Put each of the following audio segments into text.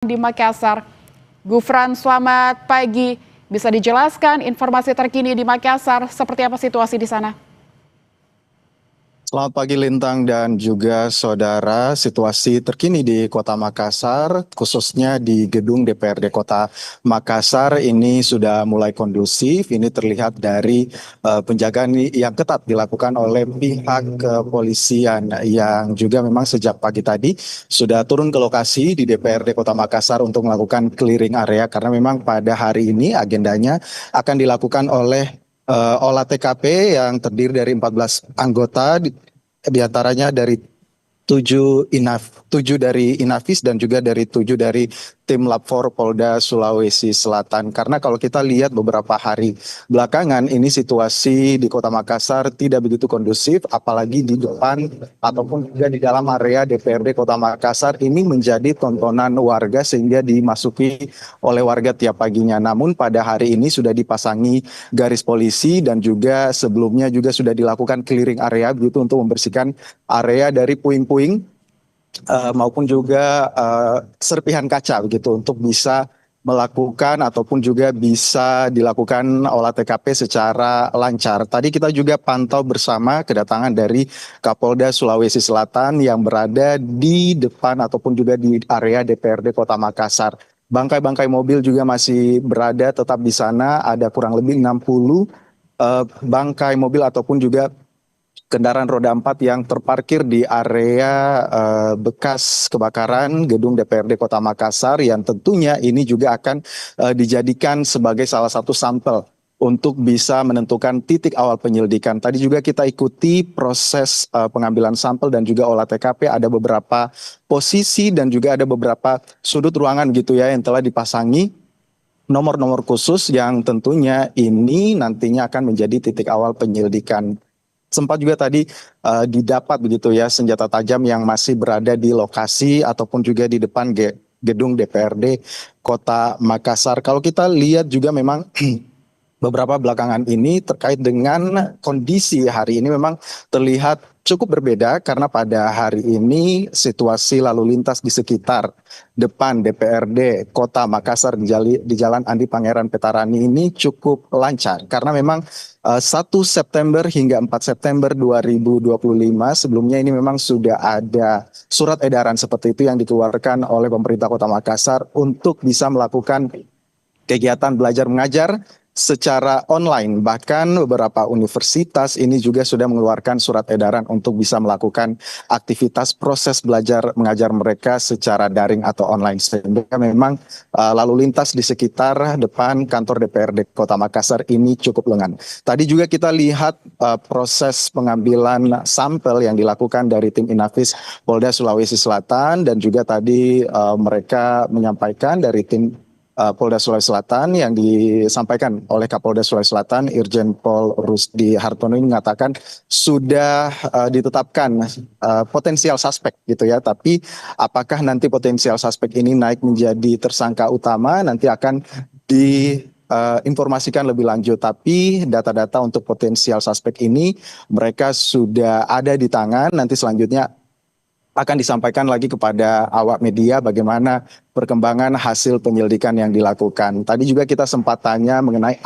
di Makassar. Gufran, selamat pagi. Bisa dijelaskan informasi terkini di Makassar, seperti apa situasi di sana? Selamat pagi Lintang dan juga saudara. Situasi terkini di Kota Makassar, khususnya di gedung DPRD Kota Makassar ini sudah mulai kondusif. Ini terlihat dari penjagaan yang ketat dilakukan oleh pihak kepolisian yang juga memang sejak pagi tadi sudah turun ke lokasi di DPRD Kota Makassar untuk melakukan clearing area karena memang pada hari ini agendanya akan dilakukan oleh olah TKP yang terdiri dari 14 anggota, di antaranya dari 7 dari Inavis dan juga dari 7 dari tim Lab 4 Polda Sulawesi Selatan. Karena kalau kita lihat beberapa hari belakangan ini situasi di Kota Makassar tidak begitu kondusif, apalagi di depan ataupun juga di dalam area DPRD Kota Makassar ini menjadi tontonan warga sehingga dimasuki oleh warga tiap paginya. Namun pada hari ini sudah dipasangi garis polisi dan juga sebelumnya juga sudah dilakukan clearing area begitu untuk membersihkan area dari puing-puing maupun juga serpihan kaca begitu untuk bisa melakukan ataupun juga bisa dilakukan olah TKP secara lancar. Tadi kita juga pantau bersama kedatangan dari Kapolda Sulawesi Selatan yang berada di depan ataupun juga di area DPRD Kota Makassar. Bangkai-bangkai mobil juga masih berada tetap di sana, ada kurang lebih 60 bangkai mobil ataupun juga kendaraan roda 4 yang terparkir di area bekas kebakaran gedung DPRD Kota Makassar yang tentunya ini juga akan dijadikan sebagai salah satu sampel untuk bisa menentukan titik awal penyelidikan. Tadi juga kita ikuti proses pengambilan sampel dan juga olah TKP, ada beberapa posisi dan juga ada beberapa sudut ruangan gitu ya yang telah dipasangi nomor-nomor khusus yang tentunya ini nantinya akan menjadi titik awal penyelidikan. Sempat juga tadi didapat begitu ya senjata tajam yang masih berada di lokasi ataupun juga di depan gedung DPRD Kota Makassar. Kalau kita lihat juga memang beberapa belakangan ini terkait dengan kondisi hari ini memang terlihat cukup berbeda karena pada hari ini situasi lalu lintas di sekitar depan DPRD Kota Makassar di Jalan Andi Pangeran Petarani ini cukup lancar karena memang 1 September hingga 4 September 2025 sebelumnya ini memang sudah ada surat edaran seperti itu yang dikeluarkan oleh pemerintah Kota Makassar untuk bisa melakukan kegiatan belajar mengajar secara online. Bahkan beberapa universitas ini juga sudah mengeluarkan surat edaran untuk bisa melakukan aktivitas proses belajar mengajar mereka secara daring atau online. Sehingga memang lalu lintas di sekitar depan kantor DPRD Kota Makassar ini cukup lengan. Tadi juga kita lihat proses pengambilan sampel yang dilakukan dari tim Inavis Polda Sulawesi Selatan dan juga tadi mereka menyampaikan dari tim Polda Sulawesi Selatan yang disampaikan oleh Kapolda Sulawesi Selatan Irjen Pol Rusdi Hartono ini mengatakan sudah ditetapkan potensial suspek gitu ya, tapi apakah nanti potensial suspek ini naik menjadi tersangka utama nanti akan diinformasikan lebih lanjut, tapi data-data untuk potensial suspek ini mereka sudah ada di tangan, nanti selanjutnya akan disampaikan lagi kepada awak media bagaimana perkembangan hasil penyelidikan yang dilakukan. Tadi juga kita sempat tanya mengenai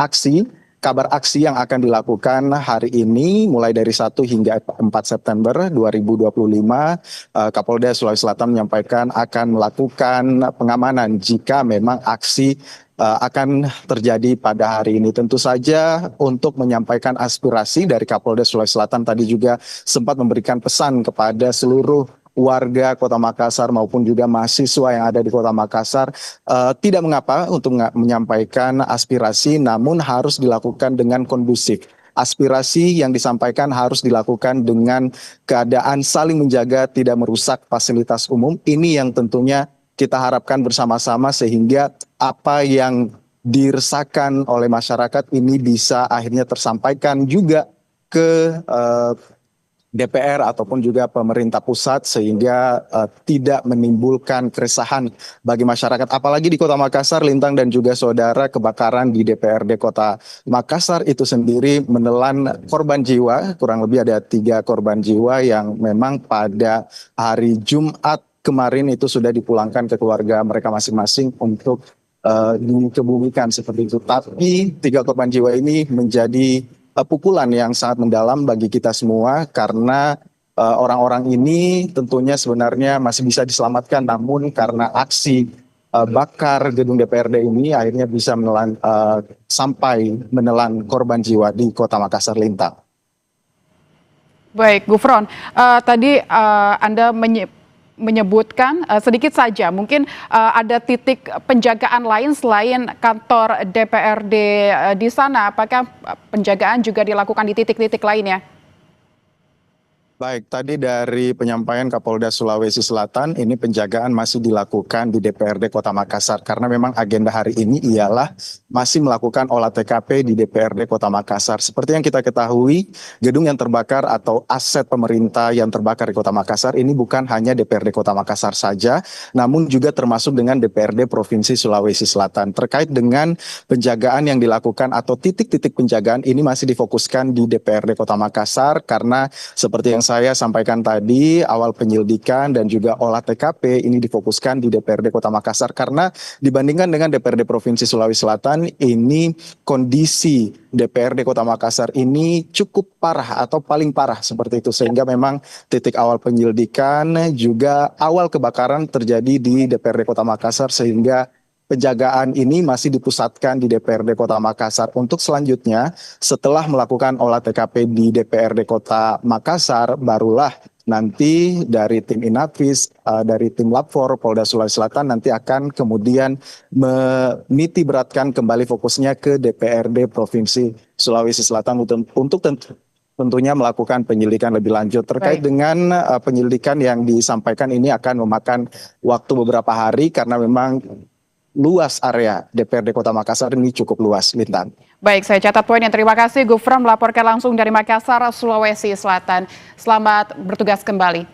kabar aksi yang akan dilakukan hari ini mulai dari 1 hingga 4 September 2025. Kapolda Sulawesi Selatan menyampaikan akan melakukan pengamanan jika memang aksi akan terjadi pada hari ini. Tentu saja untuk menyampaikan aspirasi dari Kapolda Sulawesi Selatan tadi juga sempat memberikan pesan kepada seluruh warga Kota Makassar maupun juga mahasiswa yang ada di Kota Makassar, tidak mengapa untuk menyampaikan aspirasi, namun harus dilakukan dengan kondusif. Aspirasi yang disampaikan harus dilakukan dengan keadaan saling menjaga, tidak merusak fasilitas umum. Ini yang tentunya kita harapkan bersama-sama sehingga apa yang dirasakan oleh masyarakat ini bisa akhirnya tersampaikan juga ke DPR ataupun juga pemerintah pusat sehingga tidak menimbulkan keresahan bagi masyarakat. Apalagi di Kota Makassar, Lintang dan juga saudara, kebakaran di DPRD Kota Makassar itu sendiri menelan korban jiwa, kurang lebih ada 3 korban jiwa yang memang pada hari Jumat kemarin itu sudah dipulangkan ke keluarga mereka masing-masing untuk dikebumikan seperti itu. Tapi 3 korban jiwa ini menjadi pukulan yang sangat mendalam bagi kita semua karena orang-orang ini tentunya sebenarnya masih bisa diselamatkan, namun karena aksi bakar gedung DPRD ini akhirnya bisa sampai menelan korban jiwa di Kota Makassar, Lintang. Baik, Gufron, tadi Anda menyebutkan sedikit saja, mungkin ada titik penjagaan lain selain kantor DPRD di sana. Apakah penjagaan juga dilakukan di titik-titik lainnya? Baik, tadi dari penyampaian Kapolda Sulawesi Selatan, ini penjagaan masih dilakukan di DPRD Kota Makassar karena memang agenda hari ini ialah masih melakukan olah TKP di DPRD Kota Makassar. Seperti yang kita ketahui, gedung yang terbakar atau aset pemerintah yang terbakar di Kota Makassar ini bukan hanya DPRD Kota Makassar saja, namun juga termasuk dengan DPRD Provinsi Sulawesi Selatan. Terkait dengan penjagaan yang dilakukan atau titik-titik penjagaan ini masih difokuskan di DPRD Kota Makassar karena seperti yang saya sampaikan tadi, awal penyelidikan dan juga olah TKP ini difokuskan di DPRD Kota Makassar karena dibandingkan dengan DPRD Provinsi Sulawesi Selatan, ini kondisi DPRD Kota Makassar ini cukup parah atau paling parah seperti itu, sehingga memang titik awal penyelidikan juga awal kebakaran terjadi di DPRD Kota Makassar, sehingga penjagaan ini masih dipusatkan di DPRD Kota Makassar. Untuk selanjutnya, setelah melakukan olah TKP di DPRD Kota Makassar, barulah nanti dari tim Inafis, dari tim Lab4 Polda Sulawesi Selatan nanti akan kemudian meniti beratkan kembali fokusnya ke DPRD Provinsi Sulawesi Selatan untuk tentunya melakukan penyelidikan lebih lanjut. Terkait dengan penyelidikan yang disampaikan ini akan memakan waktu beberapa hari karena memang luas area DPRD Kota Makassar ini cukup luas, Lintang. Baik, saya catat poinnya. Terima kasih, Gufron melaporkan langsung dari Makassar, Sulawesi Selatan. Selamat bertugas kembali.